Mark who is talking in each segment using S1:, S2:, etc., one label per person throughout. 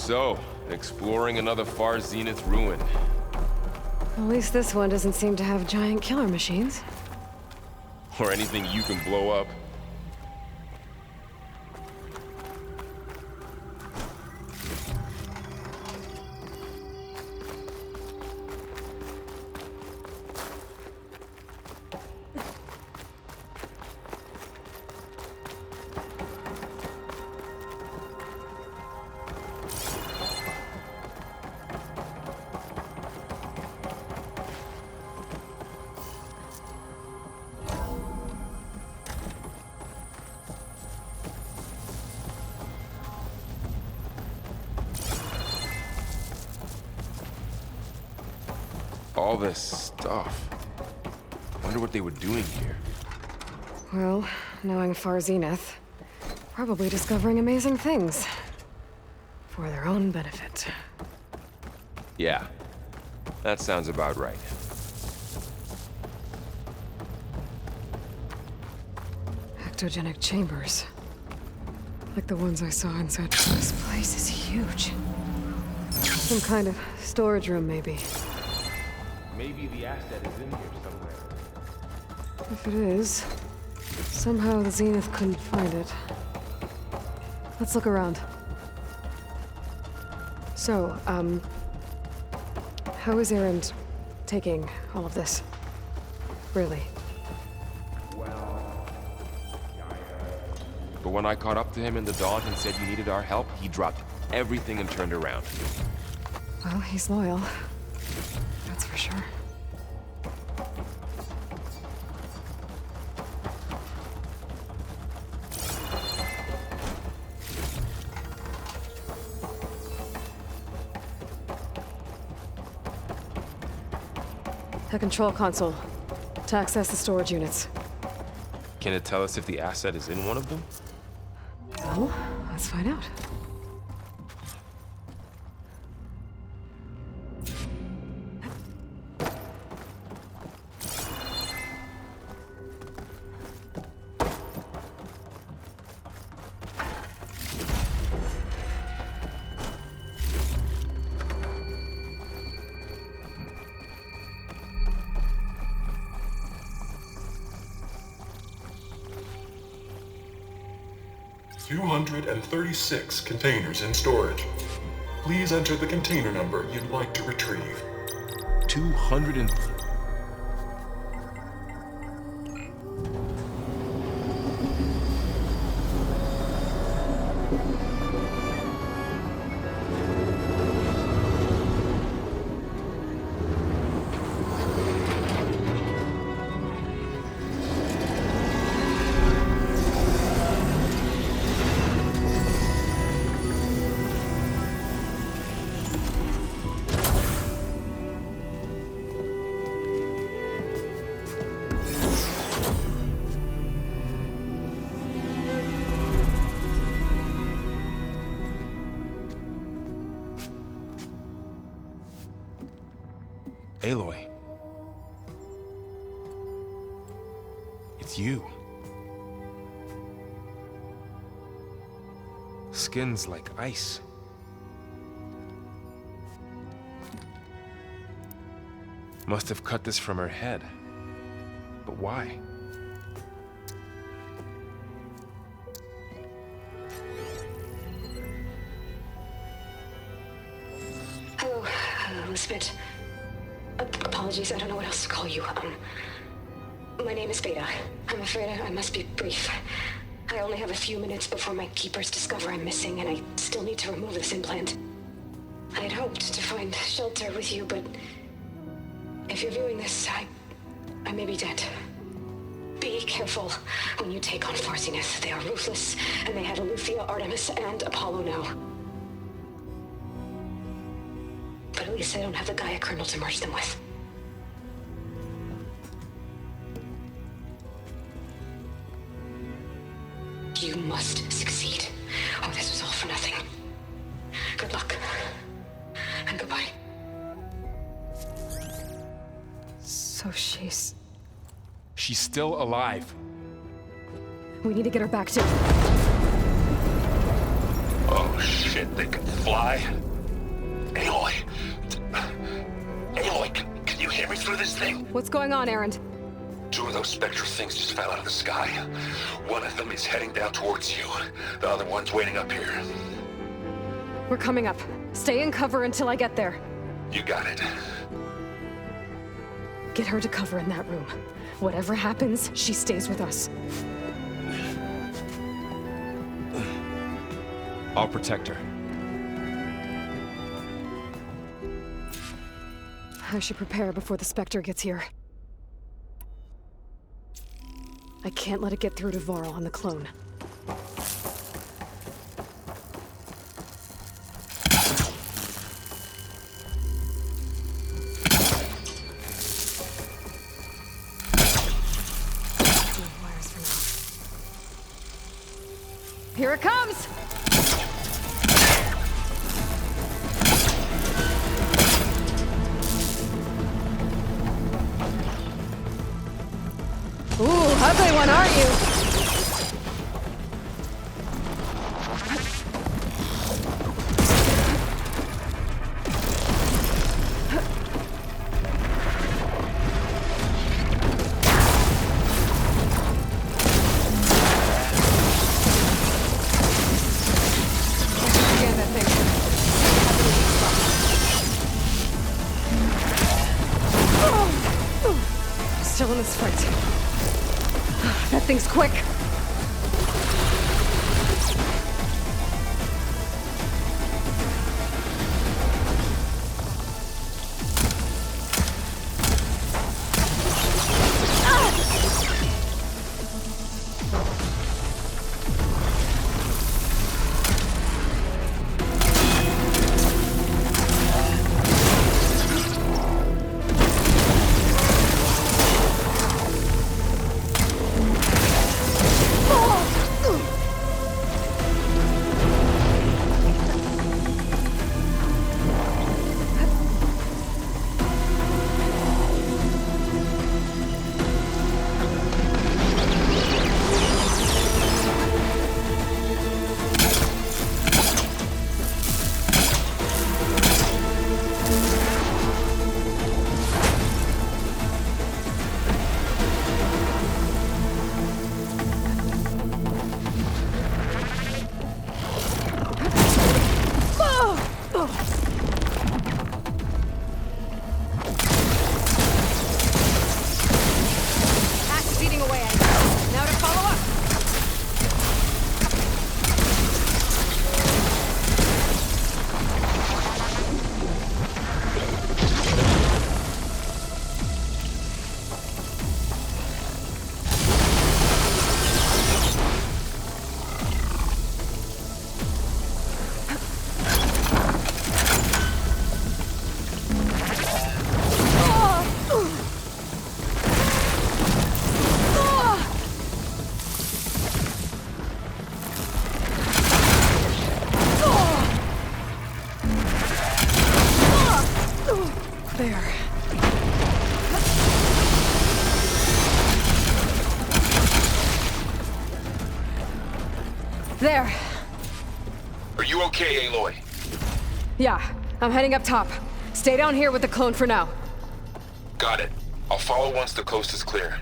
S1: So, exploring another far zenith ruin.
S2: At least this one doesn't seem to have giant killer machines.
S1: Or anything you can blow up. All this stuff. Wonder what they were doing here.
S2: Well, knowing Far Zenith, probably discovering amazing things. For their own benefit.
S1: Yeah, that sounds about right.
S2: Ectogenic chambers. Like the ones I saw inside. This place is huge. Some kind of storage room, maybe.
S1: Maybe the asset is in here somewhere.
S2: If it is, somehow the Zenith couldn't find it. Let's look around. So, how is Erend taking all of this? Really?
S1: But when I caught up to him in the dawn and said you needed our help, he dropped everything and turned around.
S2: Well, he's loyal. That's for sure. The control console. To access the storage units.
S1: Can it tell us if the asset is in one of them?
S2: Well, let's find out.
S3: $236 containers in storage. Please enter the container number you'd like to retrieve.
S1: 200 and... Aloy. It's you. Skin's like ice. Must have cut this from her head. But why?
S4: Hello, Elizabeth. Apologies, I don't know what else to call you. My name is Veda. I'm afraid I must be brief. I only have a few minutes before my keepers discover I'm missing, and I still need to remove this implant. I had hoped to find shelter with you, but if you're viewing this, I may be dead. Be careful when you take on Far Zenith. They are ruthless, and they have Aletheia, Artemis, and Apollo now. But at least I don't have the Gaia kernel to merge them with. You must succeed, or this was all for nothing. Good luck. And goodbye.
S2: So she's...
S1: She's still alive.
S2: We need to get her back to...
S5: Oh shit, they can fly? Aloy. Aloy, can you hear me through this thing?
S2: What's going on, Erend?
S5: 2 of those spectral things just fell out of the sky. One of them is heading down towards you. The other one's waiting up here.
S2: We're coming up. Stay in cover until I get there.
S5: You got it.
S2: Get her to cover in that room. Whatever happens, she stays with us.
S1: I'll protect her.
S2: I should prepare before the Spectre gets here. I can't let it get through to Varl on the clone. No wires for now. Here it comes! Ooh, ugly one, aren't you? Scan that thing. Still in this fight. That thing's quick! There. There.
S5: Are you okay, Aloy?
S2: Yeah, I'm heading up top. Stay down here with the clone for now.
S5: Got it. I'll follow once the coast is clear.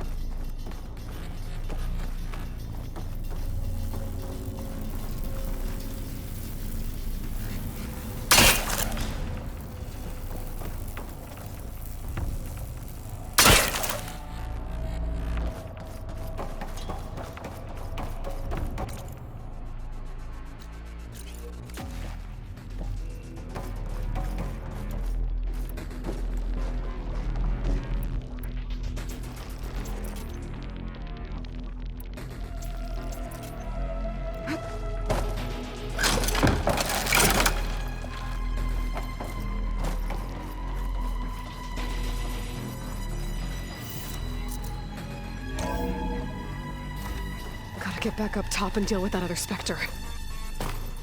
S2: Gotta get back up top and deal with that other Spectre.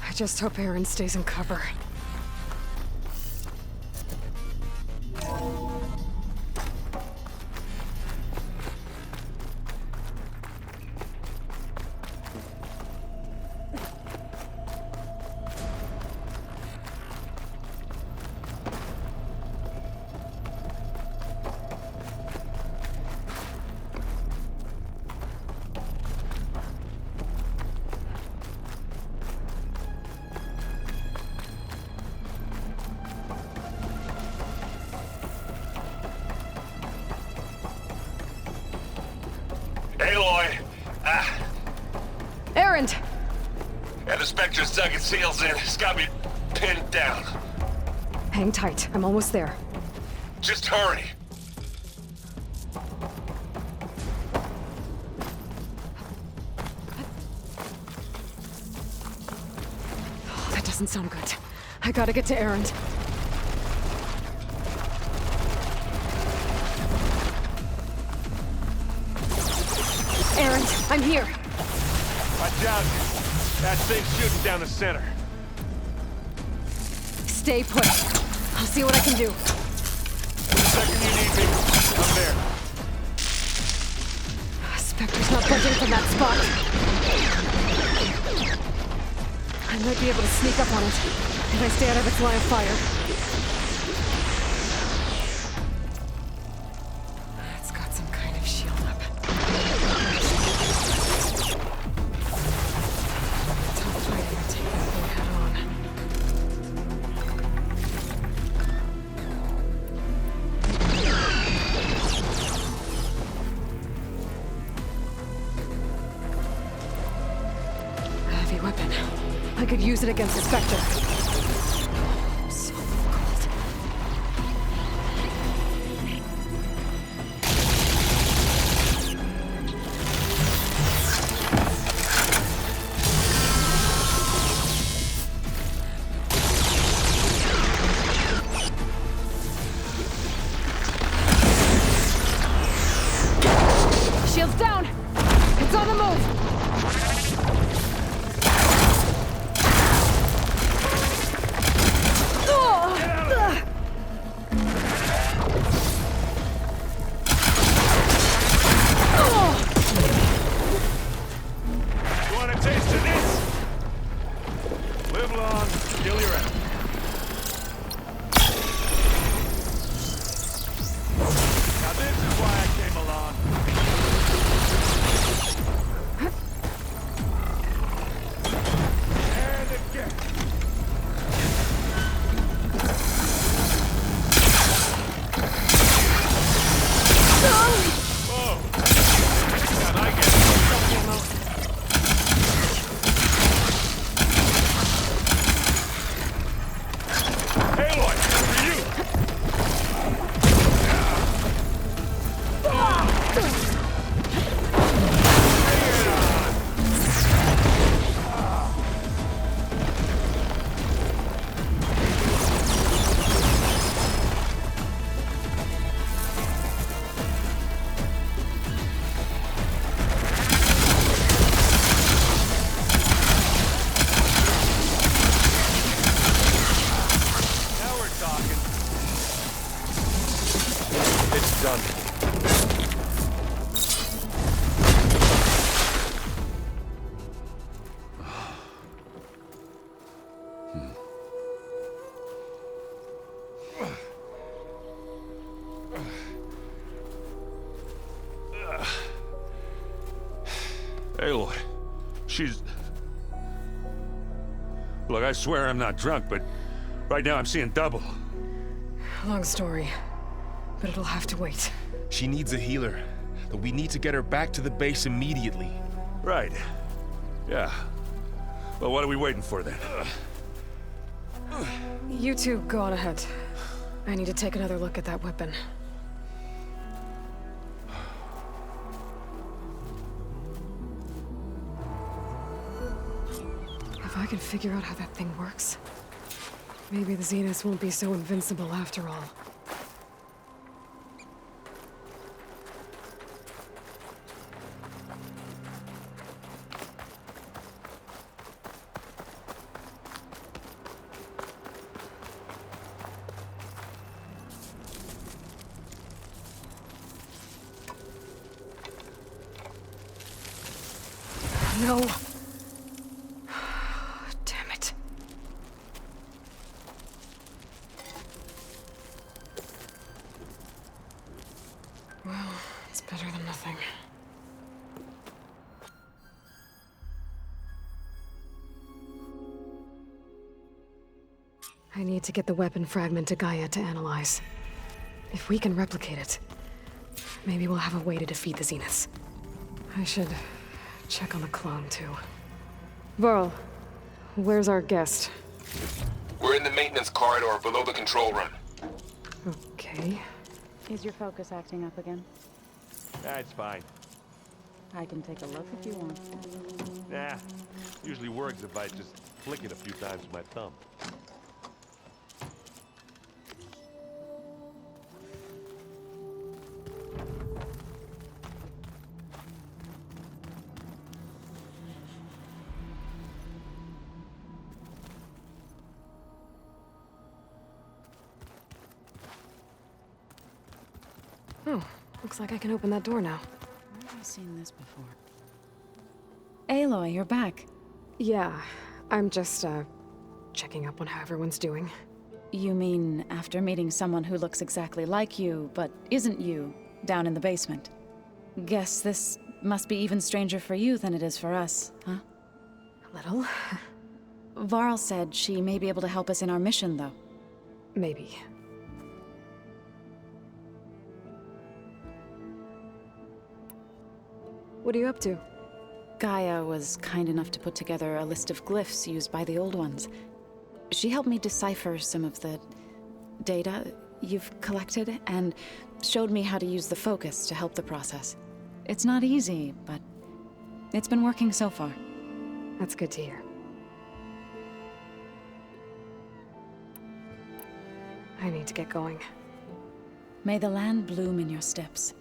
S2: I just hope Aaron stays in cover.
S5: And the Spectre's dug its heels in. It's got me pinned down.
S2: Hang tight. I'm almost there.
S5: Just hurry.
S2: Oh, that doesn't sound good. I gotta get to Erend. Erend, I'm here.
S6: Watch out. That thing's shooting down the center.
S2: Stay put. I'll see what I can do.
S6: The second you need me, I'm there.
S2: Spectre's not budging from that spot. I might be able to sneak up on it if I stay out of its line of fire. It's got some kind of shield up. Tough fighting to take that thing head on. Heavy weapon. I could use it against the Spectre. So cold. Shield's down! It's on the move!
S6: You want a taste of this? Live long, kill your enemy. Now this is why I came along. And again. Whoa! God, I get Aloy, for you! Now we're talking. It's done. Aloy, she's... Look, I swear I'm not drunk, but right now I'm seeing double.
S2: Long story, but it'll have to wait.
S1: She needs a healer, but we need to get her back to the base immediately.
S6: Right. Yeah. Well, what are we waiting for then?
S2: You two go on ahead. I need to take another look at that weapon. If I can figure out how that thing works, maybe the Zeniths won't be so invincible after all. No. Damn it. Well, it's better than nothing. I need to get the weapon fragment to Gaia to analyze. If we can replicate it, maybe we'll have a way to defeat the Zeniths. I should check on the clone, too. Varl, Where's our guest?
S5: We're in the maintenance corridor below the control room.
S2: Okay.
S7: Is your focus acting up again?
S6: That's fine.
S7: I can take a look if you want.
S6: Nah, usually works if I just flick it a few times with my thumb.
S2: Oh, looks like I can open that door now.
S7: Where have I seen this before? Aloy, you're back.
S2: Yeah, I'm just, checking up on how everyone's doing.
S7: You mean after meeting someone who looks exactly like you, but isn't you, down in the basement? Guess this must be even stranger for you than it is for us, huh?
S2: A little.
S7: Varl said she may be able to help us in our mission, though.
S2: Maybe. What are you up to?
S7: Gaia was kind enough to put together a list of glyphs used by the Old Ones. She helped me decipher some of the data you've collected, and showed me how to use the focus to help the process. It's not easy, but it's been working so far.
S2: That's good to hear. I need to get going.
S7: May the land bloom in your steps.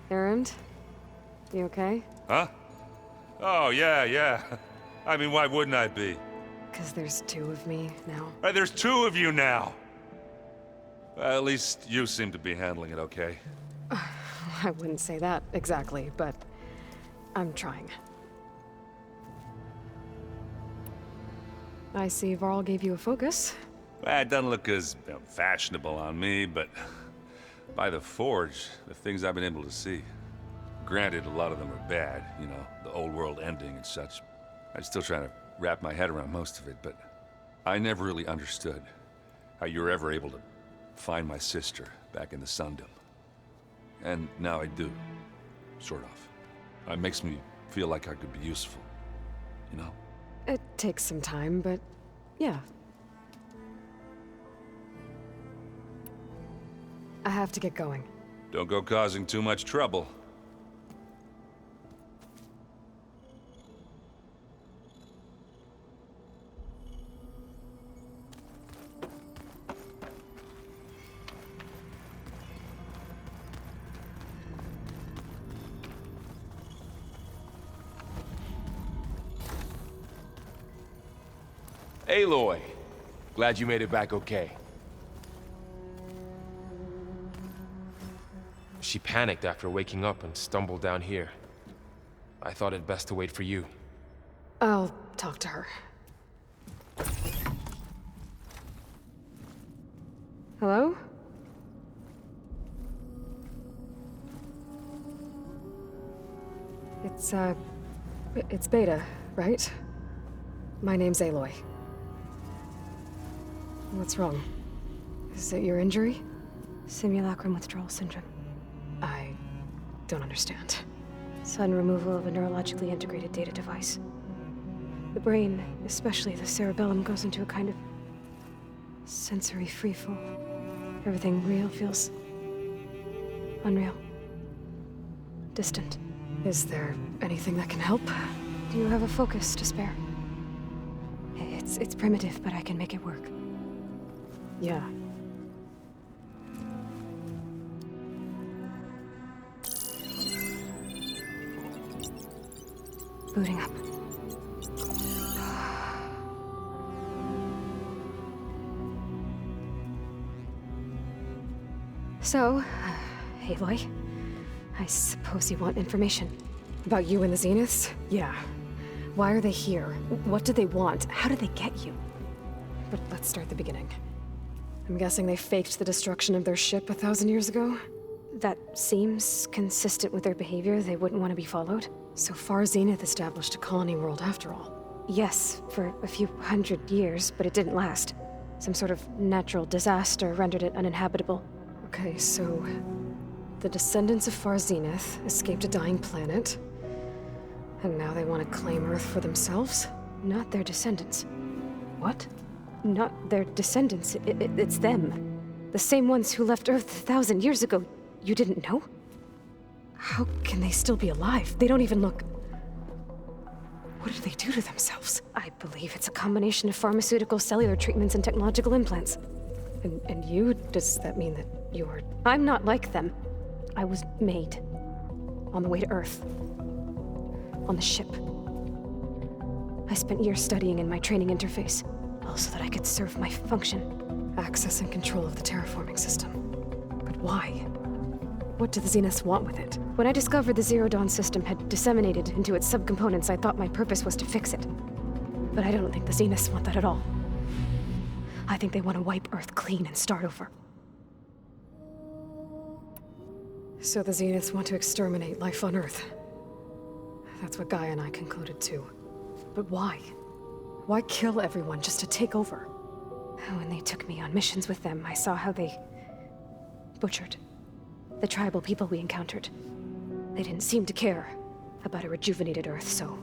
S2: Errand? You okay?
S6: Huh? Oh, yeah. I mean, why wouldn't I be?
S2: 'Cause there's two of me now.
S6: There's two of you now! Well, at least you seem to be handling it okay.
S2: I wouldn't say that exactly, but I'm trying. I see Varl gave you a focus.
S6: Well, it doesn't look as fashionable on me, but by the Forge, the things I've been able to see. Granted, a lot of them are bad, you know, the old world ending and such. I'm still trying to wrap my head around most of it, but I never really understood how you were ever able to find my sister back in the Sundom. And now I do, sort of. It makes me feel like I could be useful, you know?
S2: It takes some time, but yeah. I have to get going.
S6: Don't go causing too much trouble.
S1: Aloy, glad you made it back okay. She panicked after waking up and stumbled down here. I thought it best to wait for you.
S2: I'll talk to her. Hello? It's Beta, right? My name's Aloy. What's wrong? Is it your injury?
S8: Simulacrum withdrawal syndrome.
S2: I don't understand.
S8: Sudden removal of a neurologically integrated data device. The brain, especially the cerebellum, goes into a kind of sensory freefall. Everything real feels unreal. Distant.
S2: Is there anything that can help?
S8: Do you have a focus to spare? It's primitive, but I can make it work.
S2: Yeah.
S8: Booting up. So, Aloy, I suppose you want information.
S2: About you and the Zeniths? Yeah. Why are they here? What do they want? How did they get you? But let's start at the beginning. I'm guessing they faked the destruction of their ship 1,000 years ago?
S8: That seems consistent with their behavior. They wouldn't want to be followed.
S2: So far, Zenith established a colony world after all.
S8: Yes, for a few hundred years, but it didn't last.
S2: Some sort of natural disaster rendered it uninhabitable. Okay, so the descendants of Far Zenith escaped a dying planet, and now they want to claim Earth for themselves? Not their descendants. What? Not their descendants. It's them. The same ones who left Earth 1,000 years ago. You didn't know? How can they still be alive? They don't even look... What did they do to themselves? I believe it's a combination of pharmaceutical, cellular treatments, and technological implants. And you? Does that mean that you're... I'm not like them. I was made. On the way to Earth. On the ship. I spent years studying in my training interface, all so that I could serve my function. Access and control of the terraforming system. But why? What do the Zeniths want with it? When I discovered the Zero Dawn system had disseminated into its subcomponents, I thought my purpose was to fix it. But I don't think the Zeniths want that at all. I think they want to wipe Earth clean and start over. So the Zeniths want to exterminate life on Earth. That's what Gaia and I concluded too. But why? Why kill everyone just to take over? When they took me on missions with them, I saw how they butchered the tribal people we encountered. They didn't seem to care about a rejuvenated Earth, so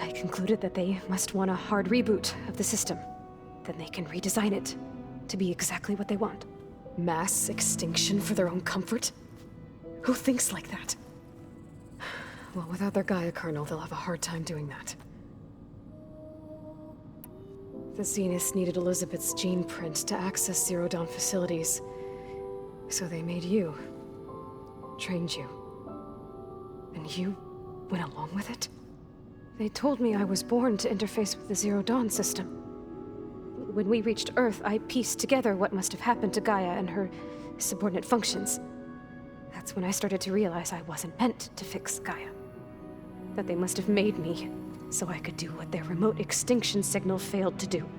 S2: I concluded that they must want a hard reboot of the system. Then they can redesign it to be exactly what they want. Mass extinction for their own comfort? Who thinks like that? Well, without their Gaia kernel, they'll have a hard time doing that. The Zeniths needed Elizabeth's gene print to access Zero Dawn facilities. So they made you. Trained you. And you went along with it? They told me I was born to interface with the Zero Dawn system. When we reached Earth, I pieced together what must have happened to Gaia and her subordinate functions. That's when I started to realize I wasn't meant to fix Gaia. That they must have made me so I could do what their remote extinction signal failed to do.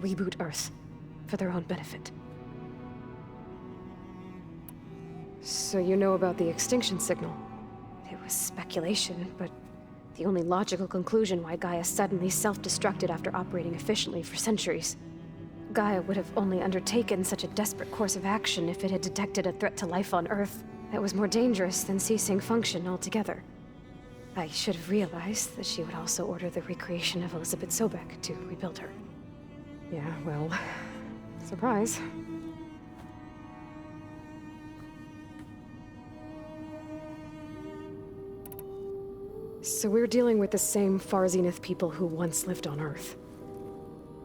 S2: Reboot Earth for their own benefit. So you know about the extinction signal? It was speculation, but the only logical conclusion why Gaia suddenly self-destructed after operating efficiently for centuries. Gaia would have only undertaken such a desperate course of action if it had detected a threat to life on Earth that was more dangerous than ceasing function altogether. I should have realized that she would also order the recreation of Elizabeth Sobek to rebuild her. Yeah, well, surprise. So we're dealing with the same Far Zenith people who once lived on Earth.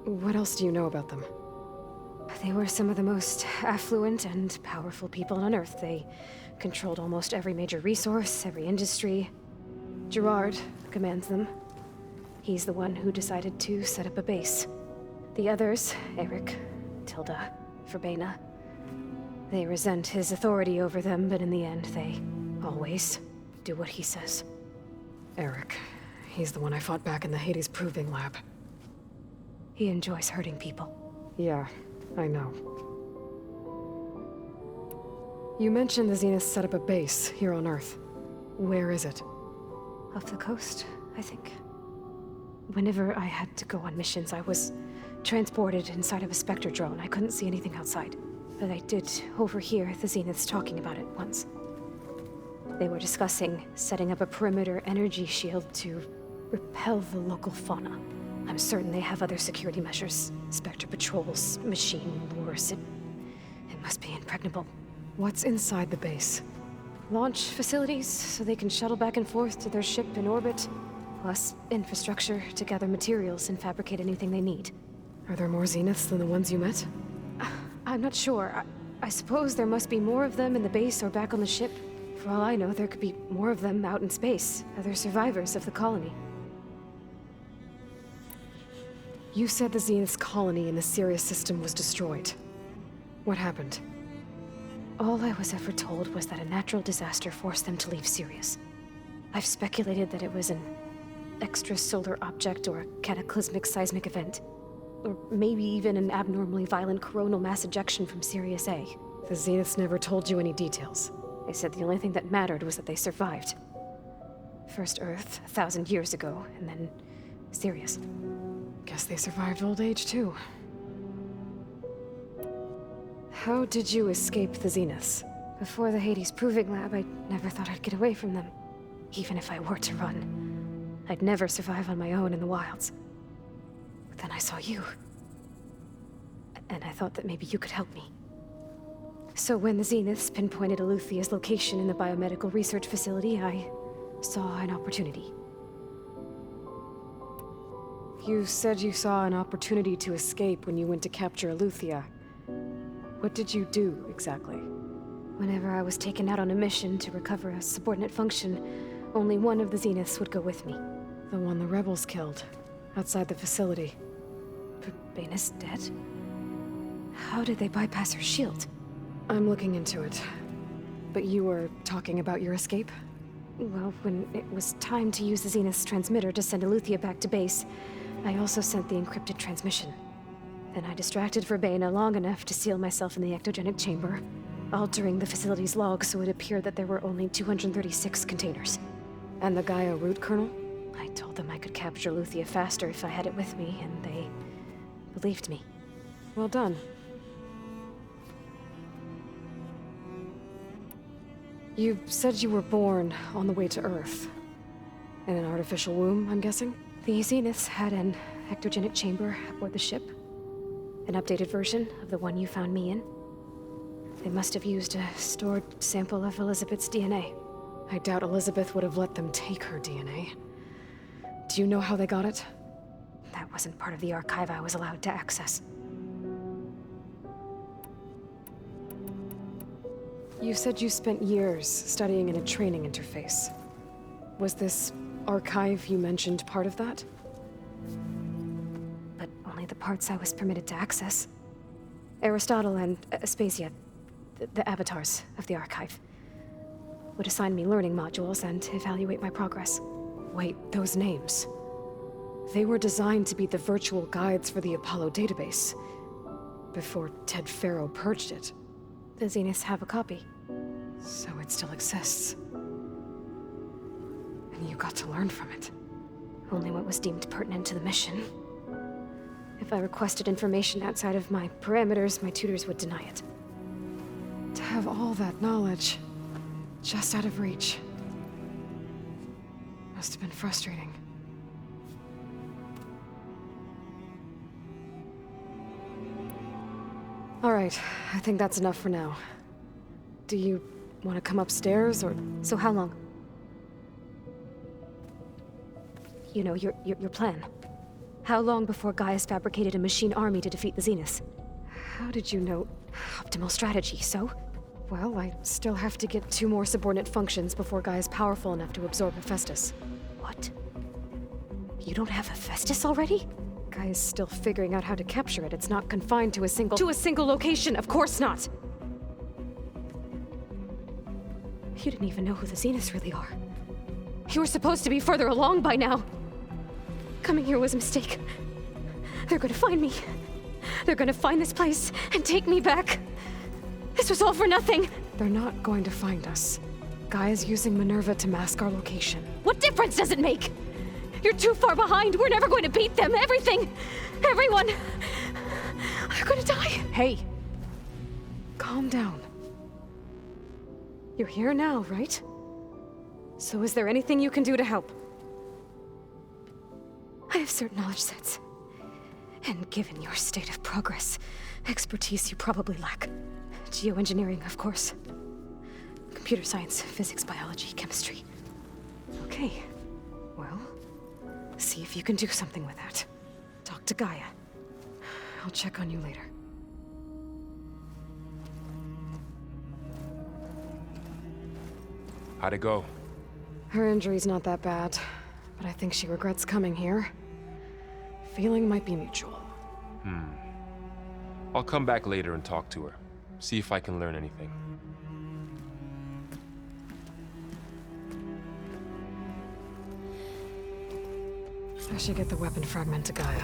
S2: What else do you know about them? They were some of the most affluent and powerful people on Earth. They controlled almost every major resource, every industry. Gerard commands them. He's the one who decided to set up a base. The others, Eric, Tilda, Verbena, they resent his authority over them, but in the end, they always do what he says. Eric. He's the one I fought back in the Hades Proving Lab. He enjoys hurting people. Yeah, I know. You mentioned the Zeniths set up a base here on Earth. Where is it? Off the coast, I think. Whenever I had to go on missions, I was transported inside of a Spectre drone. I couldn't see anything outside. But I did overhear the Zeniths talking about it once. They were discussing setting up a perimeter energy shield to repel the local fauna. I'm certain they have other security measures. Spectre patrols, machine lures. It must be impregnable. What's inside the base? Launch facilities, so they can shuttle back and forth to their ship in orbit. Plus infrastructure to gather materials and fabricate anything they need. Are there more Zeniths than the ones you met? I'm not sure. I suppose there must be more of them in the base or back on the ship. For all I know, there could be more of them out in space, other survivors of the colony. You said the Zenith's colony in the Sirius system was destroyed. What happened? All I was ever told was that a natural disaster forced them to leave Sirius. I've speculated that it was an extrasolar object or a cataclysmic seismic event. Or maybe even an abnormally violent coronal mass ejection from Sirius A. The Zeniths never told you any details. They said the only thing that mattered was that they survived. First Earth, 1,000 years ago, and then Sirius. Guess they survived old age, too. How did you escape the Zeniths?
S8: Before the Hades Proving Lab, I never thought I'd get away from them. Even if I were to run, I'd never survive on my own in the wilds. But then I saw you. And I thought that maybe you could help me. So when the Zeniths pinpointed Eluthia's location in the biomedical research facility, I saw an opportunity.
S2: You said you saw an opportunity to escape when you went to capture Eluthia. What did you do, exactly?
S8: Whenever I was taken out on a mission to recover a subordinate function, only one of the Zeniths would go with me.
S2: The one the rebels killed, outside the facility.
S8: Baina's dead? How did they bypass her shield?
S2: I'm looking into it. But you were talking about your escape?
S8: Well, when it was time to use the Zenith's transmitter to send Eluthia back to base, I also sent the encrypted transmission. Then I distracted Verbena long enough to seal myself in the ectogenic chamber, altering the facility's log so it appeared that there were only 236 containers.
S2: And the Gaia root kernel?
S8: I told them I could capture Luthia faster if I had it with me, and they believed me.
S2: Well done. You said you were born on the way to Earth. In an artificial womb, I'm guessing?
S8: The Zeniths had an ectogenic chamber aboard the ship. An updated version of the one you found me in. They must have used a stored sample of Elizabeth's DNA.
S2: I doubt Elizabeth would have let them take her DNA. Do you know how they got it?
S8: That wasn't part of the archive I was allowed to access.
S2: You said you spent years studying in a training interface. Was this archive you mentioned part of that?
S8: But only the parts I was permitted to access. Aristotle and Aspasia, the avatars of the archive, would assign me learning modules and evaluate my progress.
S2: Wait, those names. They were designed to be the virtual guides for the Apollo database, before Ted Faro purged it.
S8: The Zeniths have a copy.
S2: So it still exists. And you got to learn from it.
S8: Only what was deemed pertinent to the mission. If I requested information outside of my parameters, my tutors would deny it.
S2: To have all that knowledge, just out of reach. Must have been frustrating. All right, I think that's enough for now. Do you want to come upstairs, or...?
S8: So how long? You know, your plan. How long before Gaius fabricated a machine army to defeat the Zeniths?
S2: How did you know?
S8: Optimal strategy, so?
S2: Well, I still have to get 2 more subordinate functions before Gaia's powerful enough to absorb Hephaestus.
S8: What? You don't have Hephaestus already?
S2: Gaia's still figuring out how to capture it. It's not confined to a single... To a single location! Of course not!
S8: You didn't even know who the Zeniths really are.
S2: You were supposed to be further along by now!
S8: Coming here was a mistake. They're gonna find me. They're gonna find this place and take me back. This was all for nothing!
S2: They're not going to find us. Gaia's using Minerva to mask our location.
S8: What difference does it make? You're too far behind. We're never going to beat them. Everything, everyone, are gonna die.
S2: Hey, calm down. You're here now, right? So is there anything you can do to help?
S8: I have certain knowledge sets. And given your state of progress, expertise you probably lack. Geoengineering, of course. Computer science, physics, biology, chemistry.
S2: Okay. Well, see if you can do something with that. Talk to Gaia. I'll check on you later.
S1: How'd it go?
S2: Her injury's not that bad, but I think she regrets coming here. Feeling might be mutual.
S1: I'll come back later and talk to her. See if I can learn anything.
S2: I should get the weapon fragment to Gaia.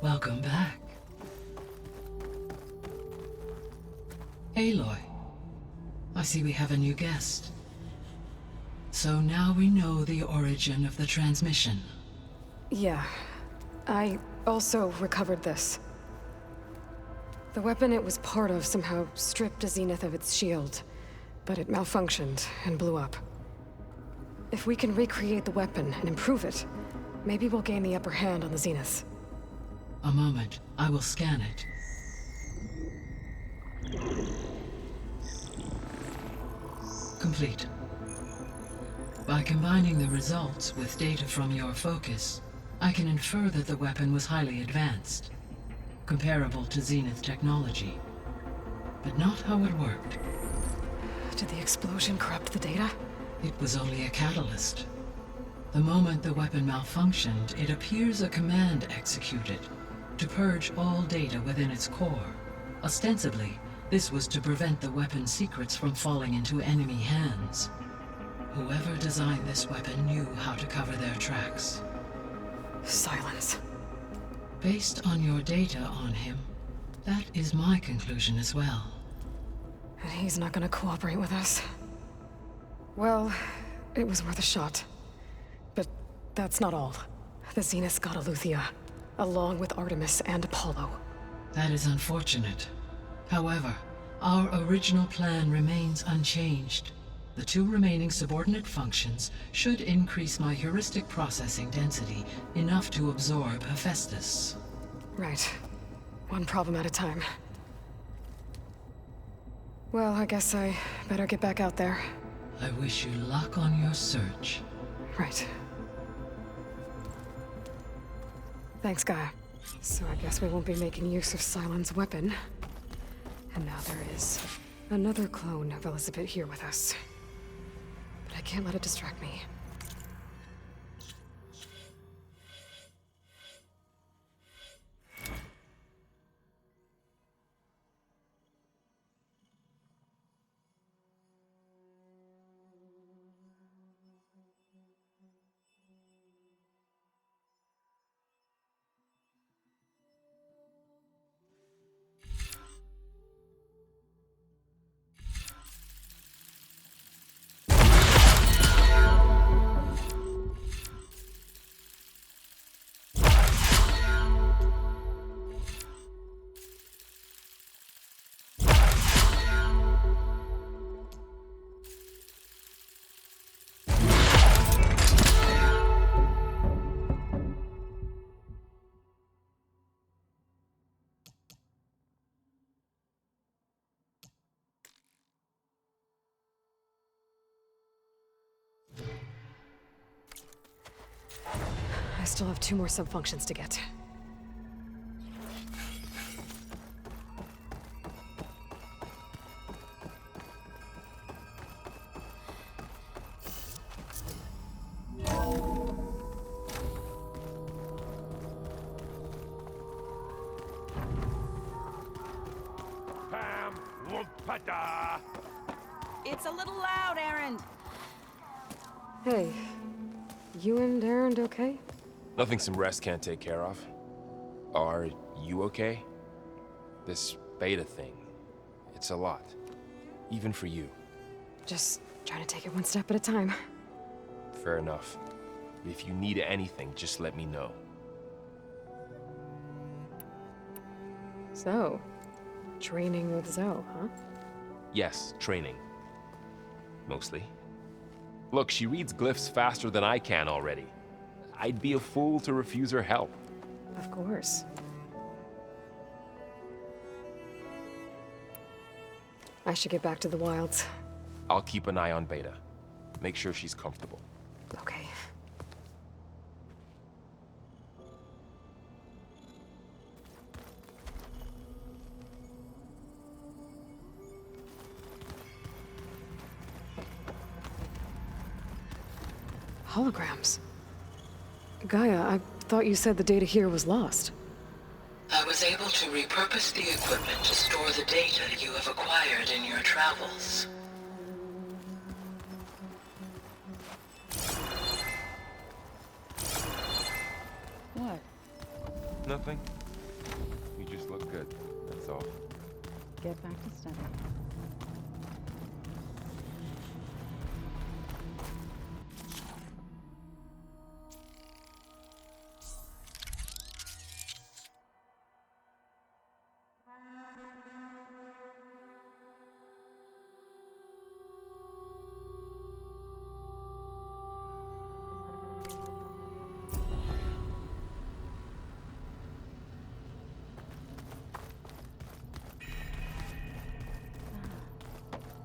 S9: Welcome back. Aloy, I see we have a new guest. So now we know the origin of the transmission.
S2: Yeah. I also recovered this. The weapon it was part of somehow stripped Zenith of its shield, but it malfunctioned and blew up. If we can recreate the weapon and improve it, maybe we'll gain the upper hand on the Zeniths.
S9: A moment, I will scan it. Complete. By combining the results with data from your focus, I can infer that the weapon was highly advanced, comparable to Zenith technology, but not how it worked.
S2: Did the explosion corrupt the data?
S9: It was only a catalyst. The moment the weapon malfunctioned, it appears a command executed to purge all data within its core. Ostensibly, this was to prevent the weapon's secrets from falling into enemy hands. Whoever designed this weapon knew how to cover their tracks.
S2: Silence.
S9: Based on your data on him, that is my conclusion as well.
S2: And he's not gonna cooperate with us. Well, it was worth a shot. But that's not all. The Zeniths got Aletheia, along with Artemis and Apollo.
S9: That is unfortunate. However, our original plan remains unchanged. The two remaining subordinate functions should increase my heuristic processing density enough to absorb Hephaestus.
S2: Right. One problem at a time. Well, I guess I better get back out there.
S9: I wish you luck on your search.
S2: Right. Thanks, Gaia. So I guess we won't be making use of Cylon's weapon. And now there is another clone of Elizabeth here with us. But I can't let it distract me. I still have 2 more subfunctions to get.
S10: It's a little loud, Erend.
S2: Hey, you and Erend okay?
S1: Nothing some rest can't take care of. Are you okay? This beta thing, it's a lot. Even for you.
S2: Just trying to take it one step at a time.
S1: Fair enough. If you need anything, just let me know.
S2: So, training with Zoe, huh?
S1: Yes, training. Mostly. Look, she reads glyphs faster than I can already. I'd be a fool to refuse her help.
S2: Of course. I should get back to the wilds.
S1: I'll keep an eye on Beta. Make sure she's comfortable.
S2: Okay. Holograms. Gaia, I thought you said the data here was lost.
S9: I was able to repurpose the equipment to store the data you have acquired in your travels.
S10: What?
S1: Nothing. bed, that's all.
S7: Get back to study.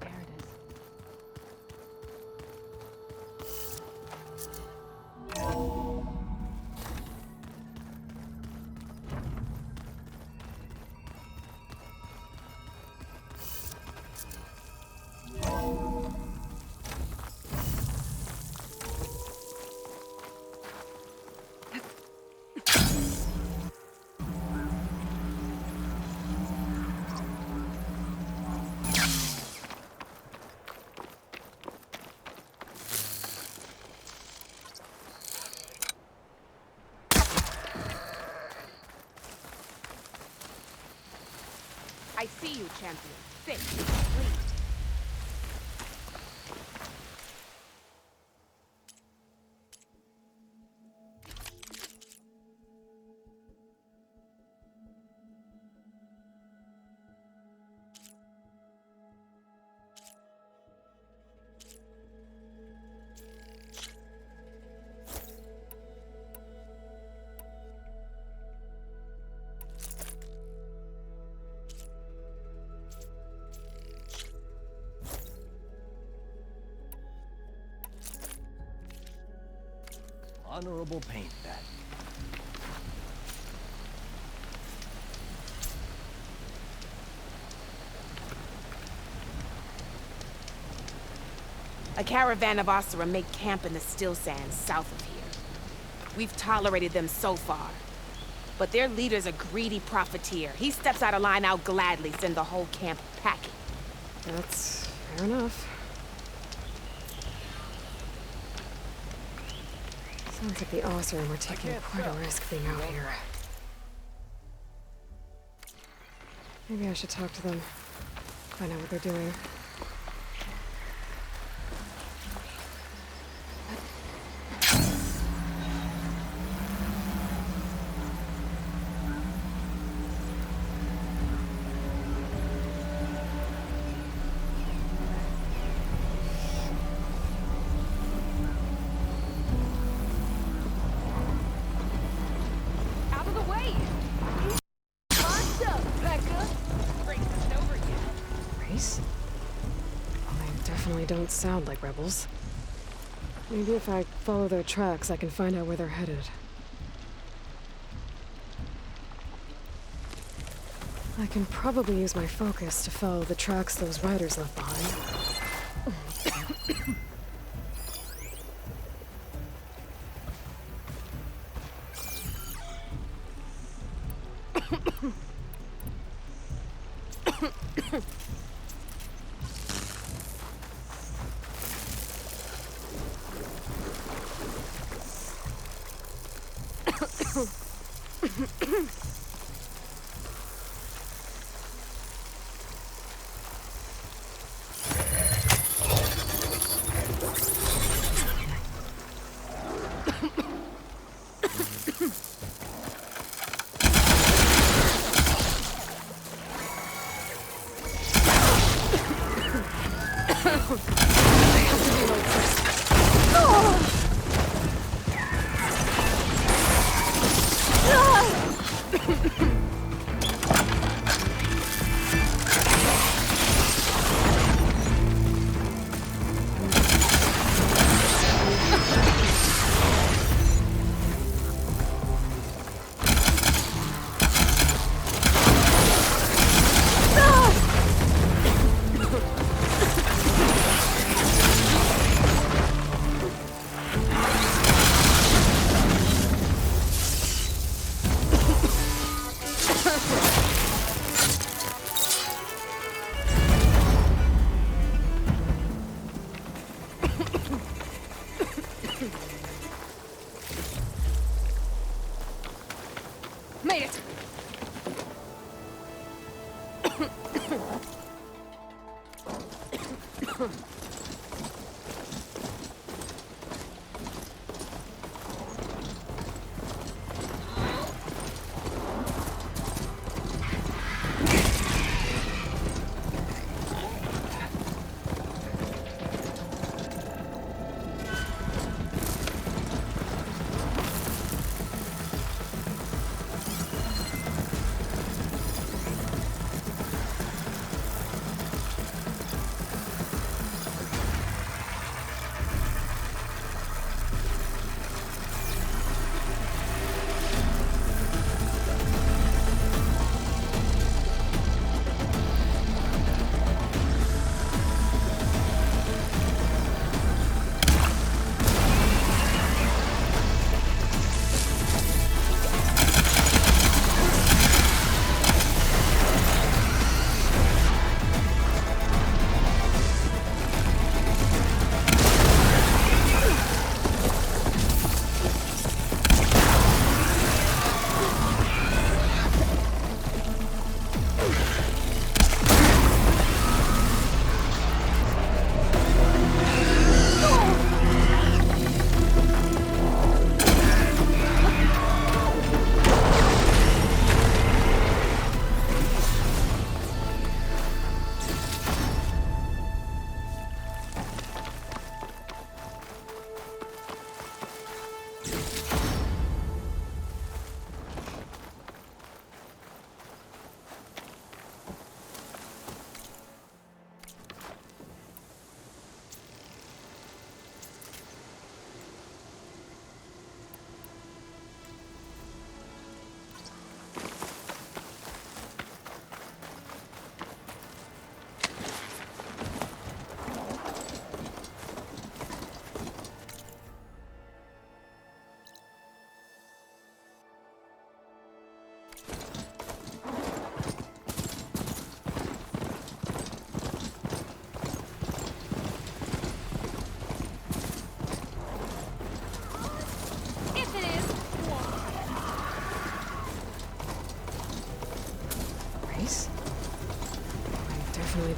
S7: There it is.
S10: I see you, champion. Sit, please.
S11: Honorable paint that.
S10: A caravan of Asura make camp in the still sands south of here. We've tolerated them so far. But their leader's a greedy profiteer. He steps out of line, I'll gladly send the whole camp packing.
S2: That's fair enough. Sounds like the Osram were taking quite a risk being out here. Maybe I should talk to them. Find out what they're doing. Don't sound like rebels. Maybe if I follow their tracks, I can find out where they're headed. I can probably use my focus to follow the tracks those riders left behind.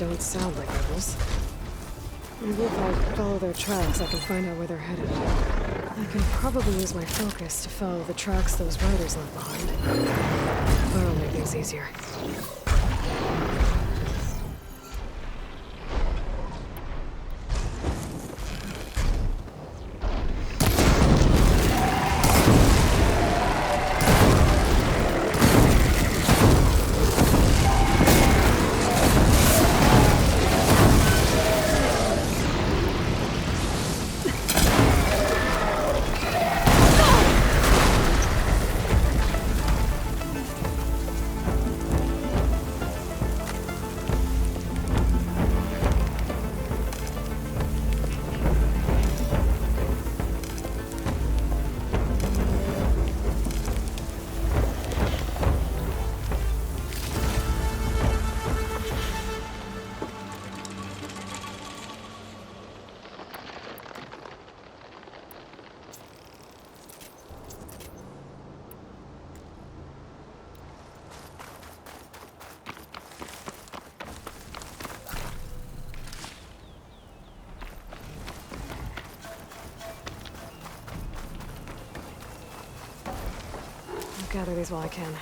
S2: don't sound like rebels. Maybe if I follow their tracks, I can find out where they're headed. I can probably use my focus to follow the tracks those riders left behind. That'll make things easier. Gather these while I can.